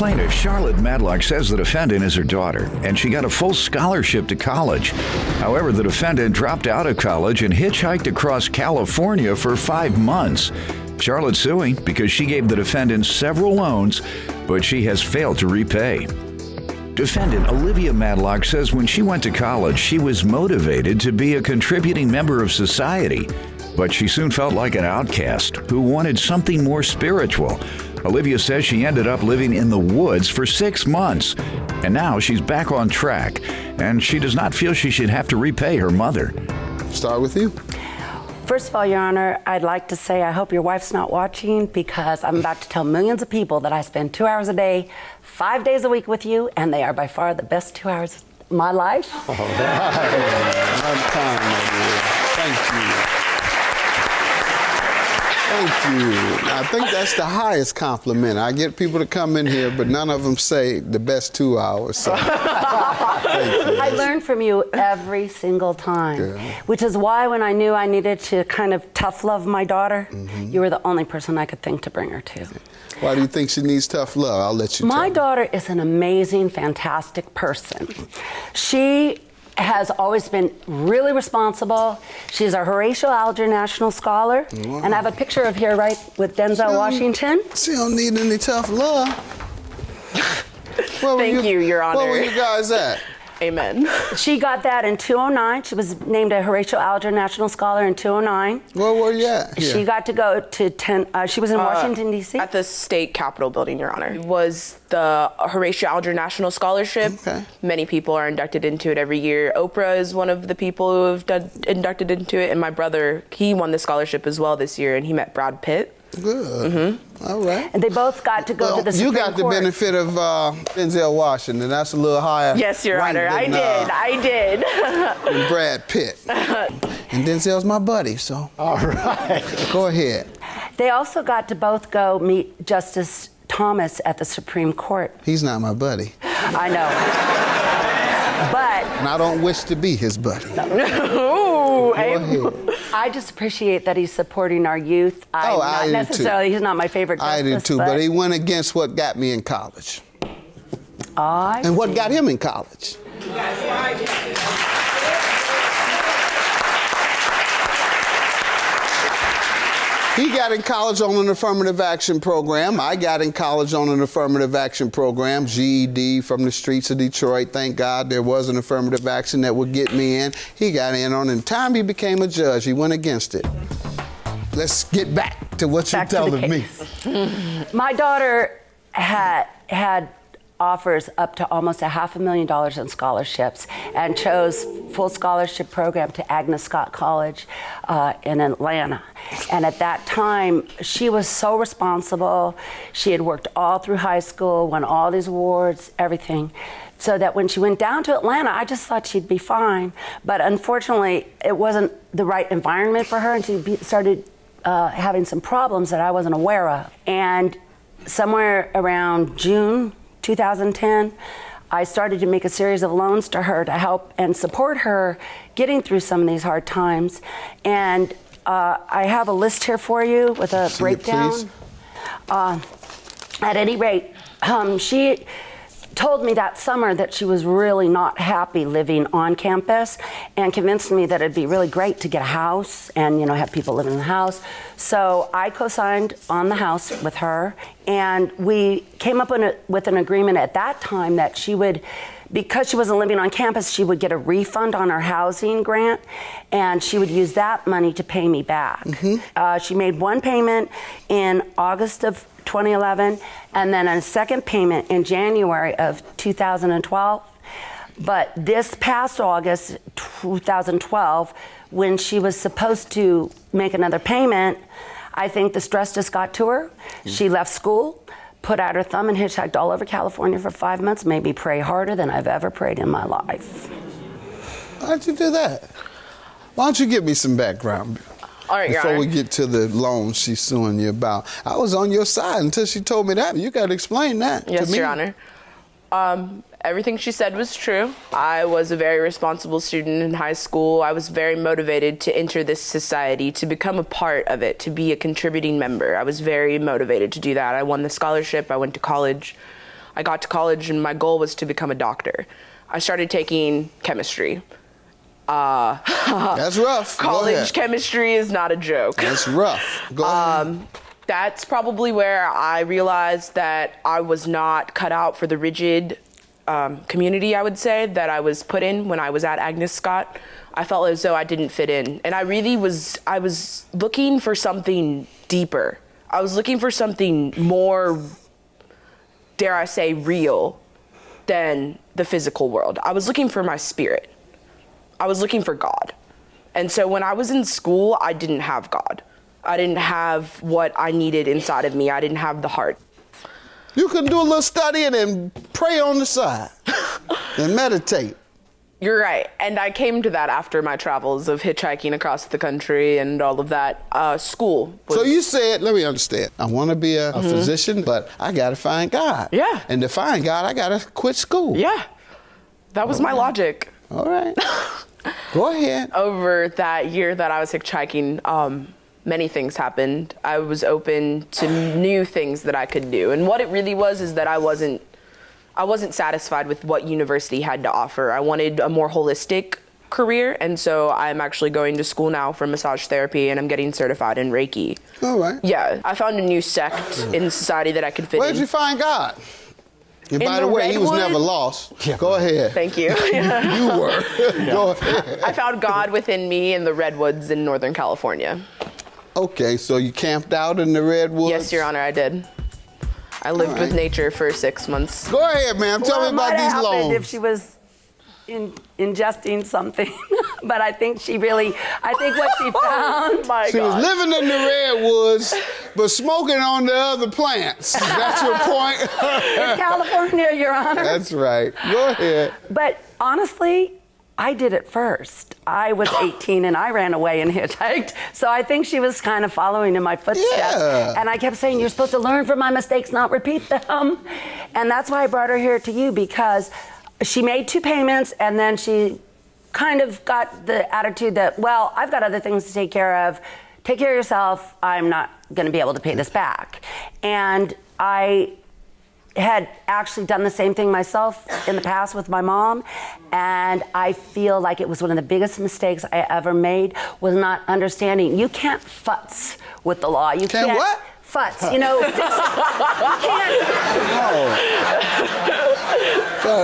Plaintiff Charlotte Madlock says the defendant is her daughter, and she got a full scholarship to college. However, the defendant dropped out of college and hitchhiked across California for 5 months. Charlotte's suing because she gave the defendant several loans, but she has failed to repay. Defendant Olivia Madlock says when she went to college, she was motivated to be a contributing member of society, but she soon felt like an outcast who wanted something more spiritual. Olivia says she ended up living in the woods for 6 months, and now she's back on track, and she does not feel she should have to repay her mother. Start with you. First of all, Your Honor, I'd like to say I hope your wife's not watching, because I'm about to tell millions of people that I spend 2 hours a day, 5 days a week with you, and they are by far the best 2 hours of my life. All right. Thank you. Thank you. I think that's the highest compliment. I get people to come in here, but none of them say the best 2 hours. So. I learn from you every single time, which is why when I knew I needed to kind of tough love my daughter, you were the only person I could think to bring her to. Why do you think she needs tough love? I'll let you tell My me. daughter is an amazing, fantastic person. She has always been really responsible. She's a Horatio Alger National Scholar. Wow. And I have a picture of her right with Denzel Washington. She don't need any tough love. Thank you, Your Honor. Where were you guys at? Amen. She got that in 2009. She was named a Horatio Alger National Scholar in 2009. Where were you at? Here. She got to go to she was in Washington, D.C. At the state capitol building, Your Honor. It was the Horatio Alger National Scholarship. Okay. Many people are inducted into it every year. Oprah is one of the people who have inducted into it, and my brother, he won the scholarship as well this year, and he met Brad Pitt. Good. All right. And they both got to go to the Supreme You got the Court. benefit of Denzel Washington. That's a little higher. Yes, Your Honor. I did. Than Brad Pitt. And Denzel's my buddy, so. All right. Go ahead. They also got to both go meet Justice Thomas at the Supreme Court. He's not my buddy. I know. But. And I don't wish to be his buddy. Ooh, I just appreciate that he's supporting our youth. I not necessarily, he's not my favorite justice. I do too, but he went against what got me in college. And And what got him in college? He got in college on an affirmative action program. I got in college on an affirmative action program, GED from the streets of Detroit. Thank God there was an affirmative action that would get me in. He got in on it. In time he became a judge, he went against it. Let's get back to what you're telling me. My daughter had offers up to almost $500,000 in scholarships and chose full scholarship program to Agnes Scott College in Atlanta. And at that time, she was so responsible. She had worked all through high school, won all these awards, everything. So that when she went down to Atlanta, I just thought she'd be fine. But unfortunately, it wasn't the right environment for her, and she started having some problems that I wasn't aware of. And somewhere around June 2010, I started to make a series of loans to her to help and support her getting through some of these hard times. And I have a list here for you with a breakdown. At any rate, she told me that summer that she was really not happy living on campus, and convinced me that it'd be really great to get a house and, you know, have people living in the house. So I co-signed on the house with her, and we came up with an agreement at that time that she would, because she wasn't living on campus, she would get a refund on her housing grant, and she would use that money to pay me back. She made one payment in August of 2011, and then a second payment in January of 2012. But this past August 2012, when she was supposed to make another payment, I think the stress just got to her. She left school, put out her thumb, and hitchhiked all over California for 5 months, made me pray harder than I've ever prayed in my life. Why'd you do that? Why don't you give me some background? All right, Your Before Honor. we get to the loan she's suing you about. I was on your side until she told me that. You got to explain that to me. Yes, Your Honor. Everything she said was true. I was a very responsible student in high school. I was very motivated to enter this society, to become a part of it, to be a contributing member. I was very motivated to do that. I won the scholarship. I went to college. I got to college and my goal was to become a doctor. I started taking chemistry. That's rough. College chemistry is not a joke. That's rough. Go ahead. That's probably where I realized that I was not cut out for the rigid community, I would say, that I was put in when I was at Agnes Scott. I felt as though I didn't fit in. And I was looking for something deeper. I was looking for something more, dare I say, real than the physical world. I was looking for my spirit. I was looking for God. And so when I was in school, I didn't have God. I didn't have what I needed inside of me. I didn't have the heart. You can do a little studying and pray on the side and meditate. You're right. And I came to that after my travels of hitchhiking across the country and all of that. School. So you said, let me understand, I want to be a physician, but I got to find God. Yeah. And to find God, I got to quit school. Yeah. That was my logic. All right. Go ahead. Over that year that I was hitchhiking, many things happened. I was open to new things that I could do. And what it really was is that I wasn't satisfied with what university had to offer. I wanted a more holistic career, and so I'm actually going to school now for massage therapy, and I'm getting certified in Reiki. All right. Yeah, I found a new sect in society that I could fit in. Where'd you find God? And In by the the way, he was Redwood? never lost. Go ahead. Thank you. You were. Go ahead. I found God within me in the Redwoods in Northern California. Okay, so you camped out in the Redwoods? Yes, Your Honor, I did. I lived with nature for 6 months. Go ahead, ma'am. Tell me about these loans. If she was ingesting something, but I think what she found. My She was God. living in the Redwoods, but smoking on the other plants. That's your point? It's California, Your Honor. That's right. Go ahead. But honestly, I did it first. I was 18 and I ran away and hitchhiked. So I think she was kind of following in my footsteps. Yeah. And I kept saying, you're supposed to learn from my mistakes, not repeat them. And that's why I brought her here to you, because she made 2 payments and then she kind of got the attitude that, well, I've got other things to take care of. Take care of yourself. I'm not going to be able to pay this back. And I had actually done the same thing myself in the past with my mom, and I feel like it was one of the biggest mistakes I ever made, was not understanding. You can't futz with the law. You Can't what? Futz, you know. You can't.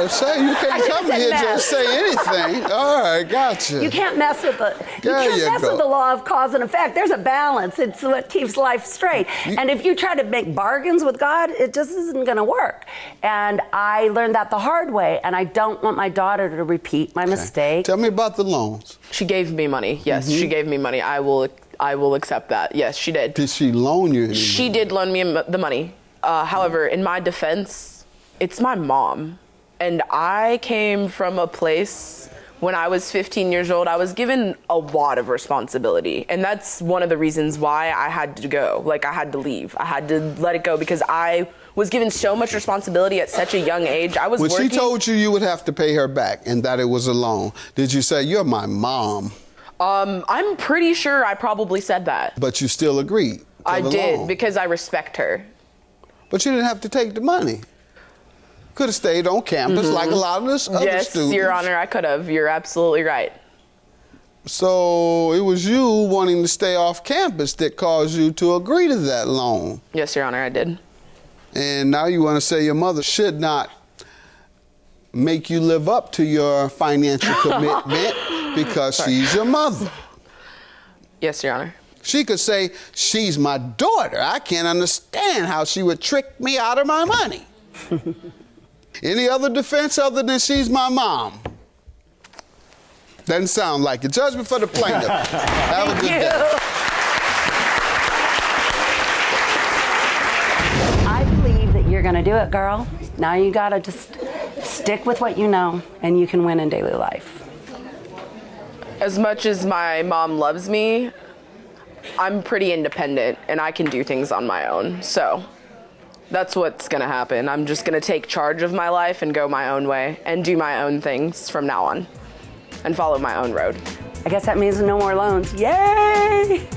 Say you can't come said here mess. just say anything. All right, gotcha. You can't mess with the. There You you can't mess go. with the law of cause and effect. There's a balance. It's what keeps life straight. And if you try to make bargains with God, it just isn't going to work. And I learned that the hard way. And I don't want my daughter to repeat my mistake. Tell me about the loans. She gave me money. Yes, she gave me money. I will accept that. Yes, she did. Did she loan you any She money? did loan me the money. However, in my defense, it's my mom. And I came from a place when I was 15 years old, I was given a lot of responsibility. And that's one of the reasons why I had to go. Like, I had to leave. I had to let it go because I was given so much responsibility at such a young age. I was When working. she told you would have to pay her back and that it was a loan, did you say, you're my mom? I'm pretty sure I probably said that. But you still agreed to I the did loan. because I respect her. But you didn't have to take the money. Could have stayed on campus like a lot of the other Yes, students. Your Honor, I could have. You're absolutely right. So it was you wanting to stay off campus that caused you to agree to that loan. Yes, Your Honor, I did. And now you want to say your mother should not make you live up to your financial commitment because she's your mother. Yes, Your Honor. She could say, she's my daughter. I can't understand how she would trick me out of my money. Any other defense other than she's my mom? Doesn't sound like it. Judgment for the plaintiff. Have a good day. I believe that you're going to do it, girl. Now you got to just stick with what you know, and you can win in daily life. As much as my mom loves me, I'm pretty independent and I can do things on my own. So that's what's gonna happen. I'm just gonna take charge of my life and go my own way and do my own things from now on and follow my own road. I guess that means no more loans. Yay!